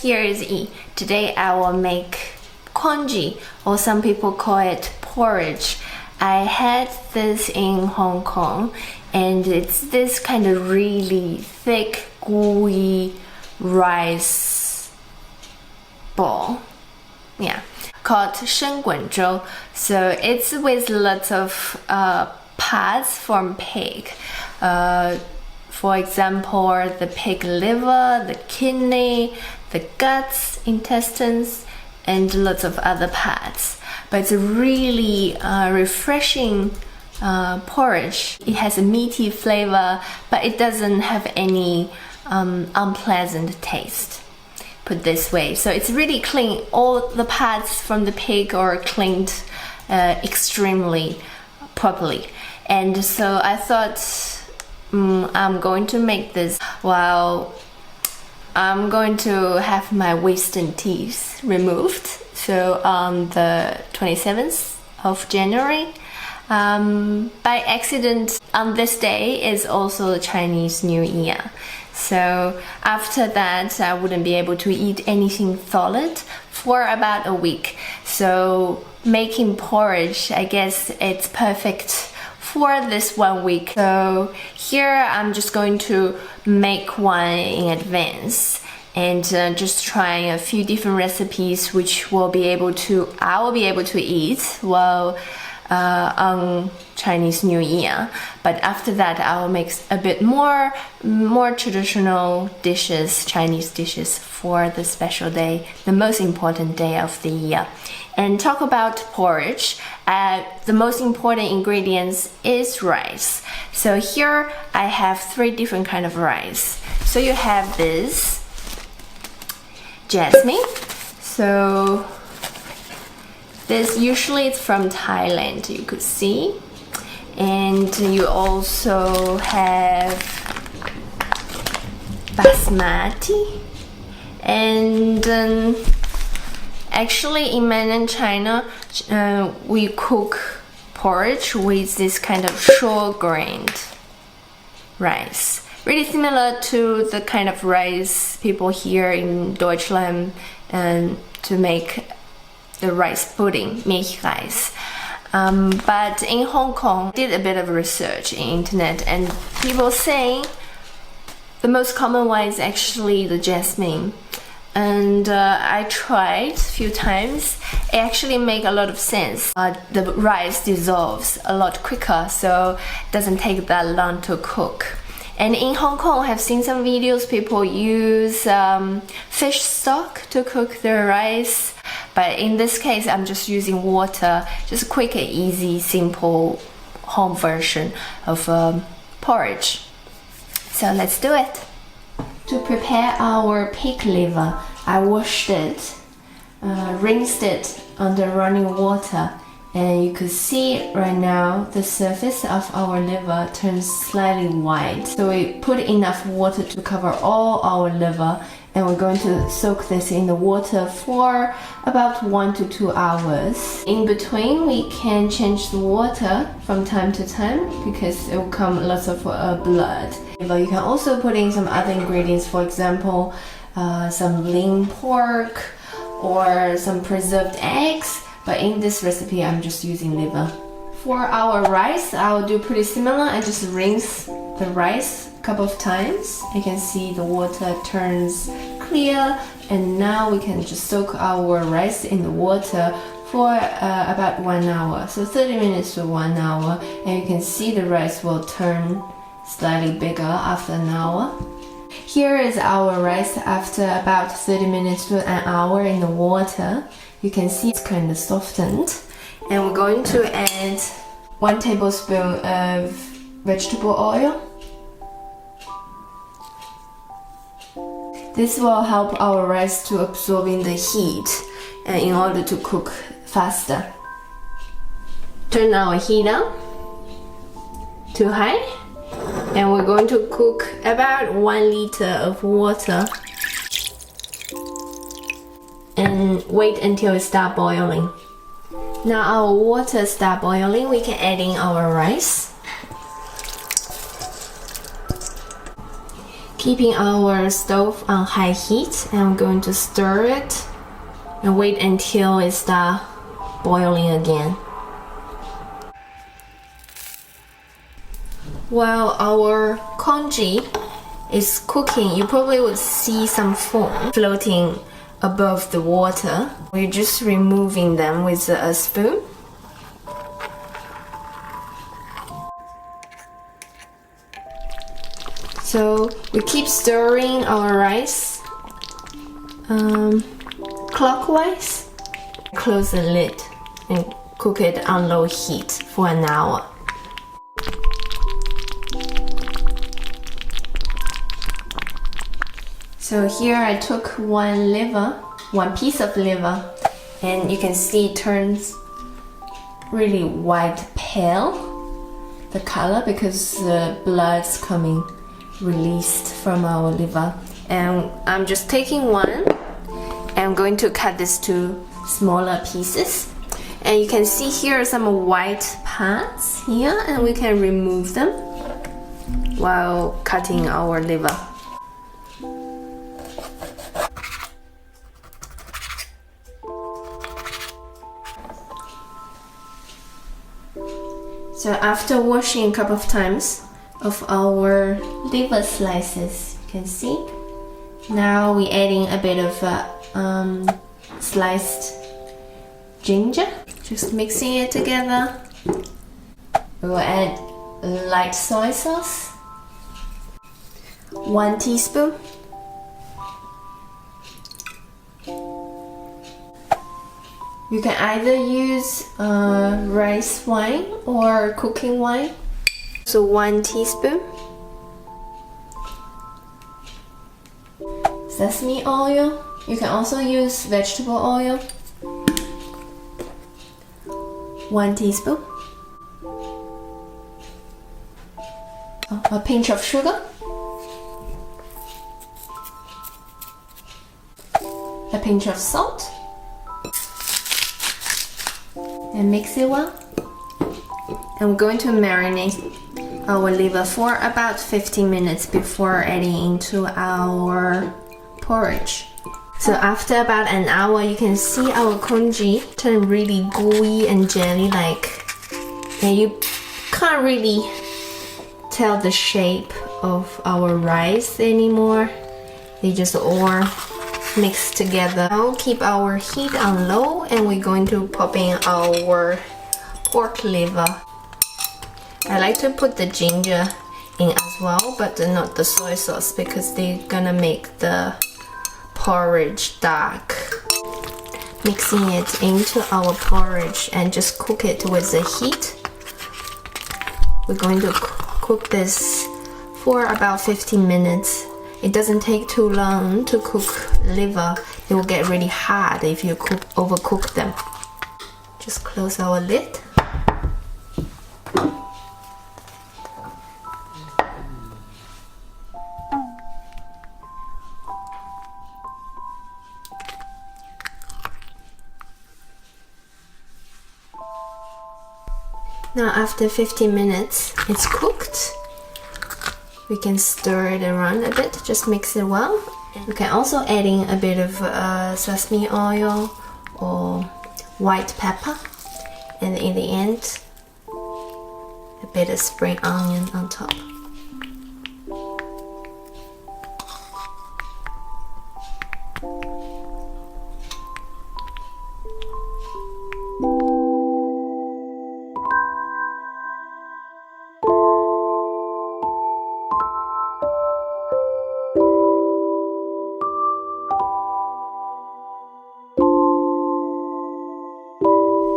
here is E. Today I will make congee, or some people call it porridge. I had this in Hong Kong, and it's this kind of really thick, gooey rice ball. Yeah, called 生滚粥. So it's with lots of parts from pig. For example, the pig liver, the kidney, the guts, intestines, and lots of other parts. But it's a really refreshing porridge. It has a meaty flavor, but it doesn't have any unpleasant taste. Put this way, so it's really clean. All the parts from the pig are cleaned extremely properly. And so I thought I'm going to make this while I'm going to have my wisdom teeth removed. So on the 27th of January, by accident, on this day is also the Chinese New Year. So after that, I wouldn't be able to eat anything solid for about a week. So making porridge, I guess it's perfect for this 1 week. So here I'm just going to make one in advance and just trying a few different recipes which I will be able to eat while on Chinese New Year. But after that, I will make a bit more traditional dishes, Chinese dishes for the special day, the most important day of the year. And talk about porridge, the most important ingredients is rice. So here I have 3 different kind of rice. So you have this jasmine. So this usually it's from Thailand, you could see. And you also have basmati. And actually in mainland China, we cook porridge with this kind of short-grained rice. Really similar to the kind of rice people here in Deutschland to make the rice pudding, Milchreis. But in Hong Kong, did a bit of research in internet, and people say the most common one is actually the jasmine. And I tried a few times. It actually makes a lot of sense. The rice dissolves a lot quicker, so it doesn't take that long to cook. And in Hong Kong, I have seen some videos, people use fish stock to cook their rice. But in this case, I'm just using water, just a quick and easy, simple home version of porridge. So let's do it. To prepare our pig liver, I washed it, rinsed it under running water, and you could see right now the surface of our liver turns slightly white. So we put enough water to cover all our liver, and we're going to soak this in the water for about 1 to 2 hours. In between, we can change the water from time to time because it will come lots of blood. But you can also put in some other ingredients, for example, some lean pork or some preserved eggs. But in this recipe, I'm just using liver. For our rice, I'll do pretty similar. I just rinse the rice a couple of times. You can see the water turns clear, and now we can just soak our rice in the water for about 1 hour. So 30 minutes to 1 hour, and you can see the rice will turn slightly bigger after an hour. Here is our rice after about 30 minutes to an hour in the water. You can see it's kind of softened. And we're going to add 1 tablespoon of vegetable oil. This will help our rice to absorb in the heat in order to cook faster. Turn our heat up to high, and we're going to cook about 1 liter of water and wait until it starts boiling. Now our water starts boiling, we can add in our rice. Keeping our stove on high heat, and I'm going to stir it and wait until it starts boiling again. While our congee is cooking, you probably would see some foam floating above the water. We're just removing them with a spoon. So we keep stirring our rice clockwise. Close the lid and cook it on low heat for an hour. So here I took one piece of liver, and you can see it turns really white pale, the color, because the blood's coming released from our liver. And I'm just taking one, and I'm going to cut this to smaller pieces. And you can see here are some white parts here, and we can remove them while cutting our liver. So after washing a couple of times of our liver slices, you can see, now we're adding a bit of sliced ginger, just mixing it together. We will add light soy sauce, 1 teaspoon. You can either use rice wine or cooking wine. So 1 teaspoon. Sesame oil. You can also use vegetable oil. 1 teaspoon. A pinch of sugar. A pinch of salt. And mix it well. And we're going to marinate our liver for about 15 minutes before adding into our porridge. So after about an hour, you can see our congee turn really gooey and jelly-like, and you can't really tell the shape of our rice anymore. They just all mix together. Now keep our heat on low, and we're going to pop in our pork liver. I like to put the ginger in as well, but not the soy sauce, because they're gonna make the porridge dark. Mixing it into our porridge and just cook it with the heat. We're going to cook this for about 15 minutes. It doesn't take too long to cook liver. It will get really hard if you overcook them. Just close our lid. Now after 15 minutes, it's cooked. We can stir it around a bit, just mix it well. You can also add in a bit of sesame oil or white pepper, and in the end, a bit of spring onion on top.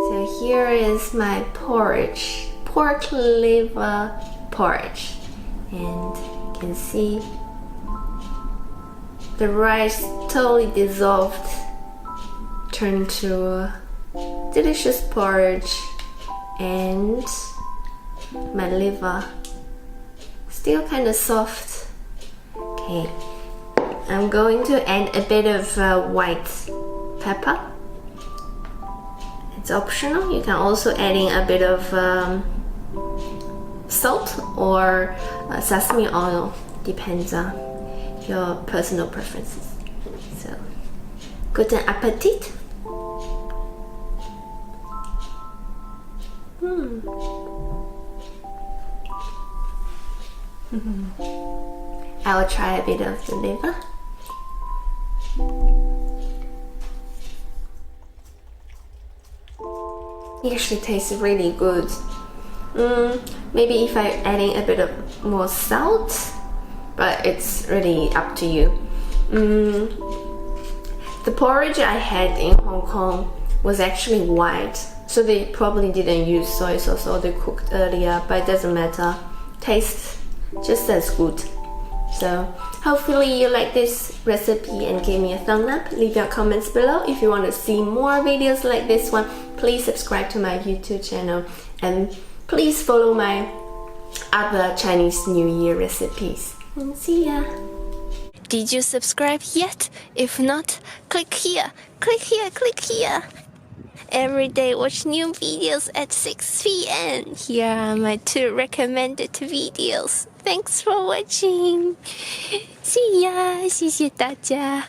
So here is my porridge, pork liver porridge, and you can see the rice totally dissolved, turned to a delicious porridge, and my liver still kind of soft. Okay, I'm going to add a bit of white pepper. It's optional. You can also add in a bit of salt or sesame oil, depends on. your personal preferences. So, guten Appetit! I will try a bit of the liver. It actually tastes really good. Maybe if I'm adding a bit of more salt, but it's really up to you. The porridge I had in Hong Kong was actually white, so they probably didn't use soy sauce or they cooked earlier, but it doesn't matter. Tastes just as good. So hopefully you like this recipe and give me a thumbs up. Leave your comments below. If you want to see more videos like this one, please subscribe to my YouTube channel and please follow my other Chinese New Year recipes. And see ya! Did you subscribe yet? If not, click here, click here, click here. Every day watch new videos at 6 p.m. Here are my 2 recommended videos. Thanks for watching. See ya! 谢谢大家。